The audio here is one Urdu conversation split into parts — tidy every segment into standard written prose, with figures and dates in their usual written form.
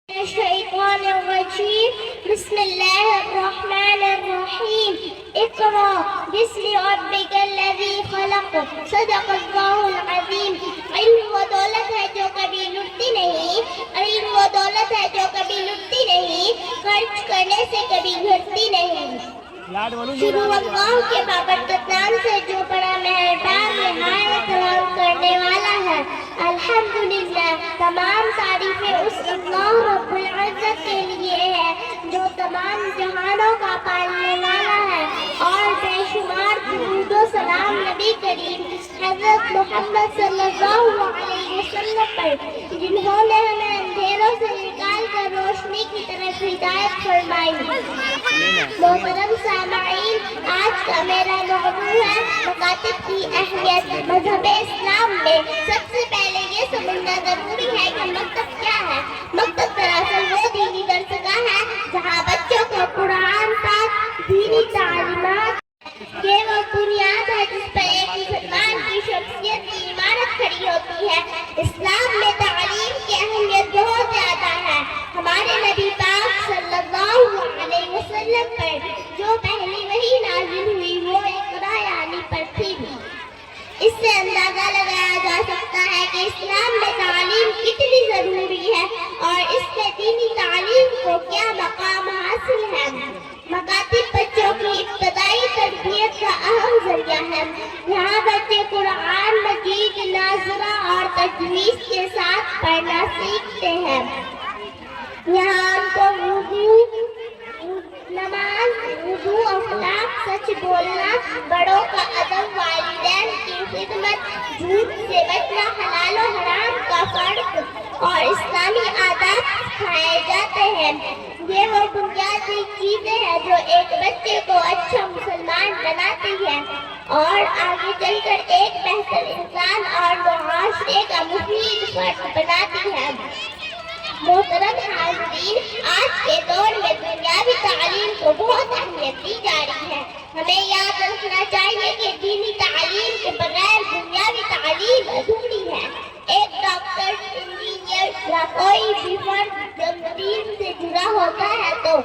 الشيطان الرجيم بسم الله الرحمن الرحيم اقرأ باسم ربك الذي خلق صدق اللہ العظیم۔ علم و دولت ہے جو کبھی لٹتی نہیں، علم و دولت ہے جو کبھی لٹتی نہیں، خرچ کرنے سے کبھی گھٹتی نہیں۔ شروع اللہ کے بابرکت نام سے جو بڑا مہربان نہایت رحم کرنے والا ہے۔ الحمدللہ، تمام تعریفیں اس اللہ رب العزت کے لیے ہے جو تمام جہانوں کا پالنے والا ہے، اور بے شمار درود و سلام نبی کریم حضرت محمد صلی اللہ علیہ وسلم پر، جنہوں نے ہمیں اندھیروں سے نکال کر روشنی کی طرف ہدایت فرمائی۔ محترم سامعین، آج کا میرا موضوع ہے مکاتب کی اہمیت۔ مذہب اسلام میں سب سے پہلے یہ سمجھنا ضروری ہے کہ مکتب کیا ہے۔ مکتب دراصل وہ دینی درسگاہ ہے جہاں بچوں کو قرآن پاک، دینی تعلیمات یہ وہ بنیاد ہے جس پر ایک مسلمان کی شخصیت کی عمارت کھڑی ہوتی ہے۔ اسلام میں تعلیم کی اہمیت بہت زیادہ ہے۔ ہمارے نبی پاک صلی اللہ علیہ وسلم پر جو پہلی وحی نازل ہوئی وہ اقرا یعنی پڑھی بھی۔ اس سے اندازہ لگایا جا سکتا ہے کہ اسلام میں تعلیم کتنی ضروری ہے اور اس سے دینی تعلیم کو کیا مقام حاصل ہے۔ مکاتب بچوں کی ابتدائی تربیت کا اہم ذریعہ ہے۔ یہاں بچے قرآن مجید، ناظرہ اور تجوید کے ساتھ پڑھنا سیکھتے ہیں۔ یہاں ان کو نماز، وضو، اخلاق، سچ بولنا، بڑوں کا ادب، والدین کی خدمت، جھوٹ سے بچنا، حلال و حرام کا فرق اور اسلامی آداب سکھائے جاتے ہیں۔ یہ وہ بنیادی چیزیں ہیں جو ایک بچے کو اچھا مسلمان بناتی ہے اور آگے چل کر ایک بہتر انسان اور معاشرے کا مفید فرد بناتی ہے۔ محترم حاضرین، آج کے دور میں دنیاوی تعلیم کو بہت اہمیت دی جا رہی ہے۔ ہمیں یاد رکھنا چاہیے کہ دینی تعلیم کے بغیر دنیاوی تعلیم ادھوری ہے۔ ایک ڈاکٹر، انجینئر یا کوئی بھی فرد جب دین سے جڑا ہوتا ہے تو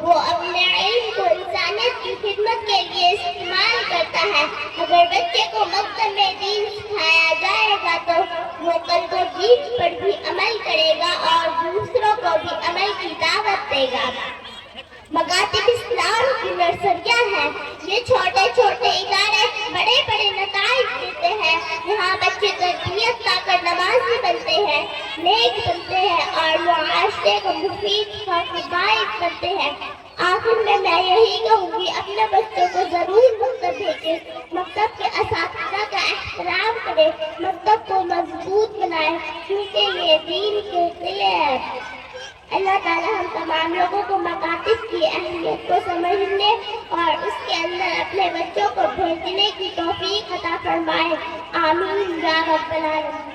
وہ اپنے علم کو انسانیت کی خدمت کے لیے استعمال کرتا ہے۔ اگر بچے کو مکتب میں دین سکھایا جائے گا تو وہ کل کو دین پر بھی عمل کرے گا اور دوسروں کو بھی عمل کی دعوت دے گا۔ مکاتب اسلام کی نرسریاں ہیں۔ یہ چھوٹے چھوٹے ادارے بڑے بڑے نتائج دیتے ہیں۔ یہاں بچے تربیت پا کر نمازی بنتے ہیں، نیک بنتے ہیں اور معاشرے کو مفید فائد کرتے ہیں۔ آخر میں یہی کہوں گی، اپنے بچوں کو ضرور مکتب بھیجیں، مکتب کے اساتذہ کا احترام کریں، مکتب کو مضبوط بنائیں کیونکہ یہ دین کے قلعے ہیں۔ اللہ تعالیٰ ہم تمام لوگوں کو مکاتب کی اہمیت کو سمجھنے اور اس کے اندر اپنے بچوں کو بھیجنے کی توفیق عطا فرمائے۔ آمین یا رب العالمین۔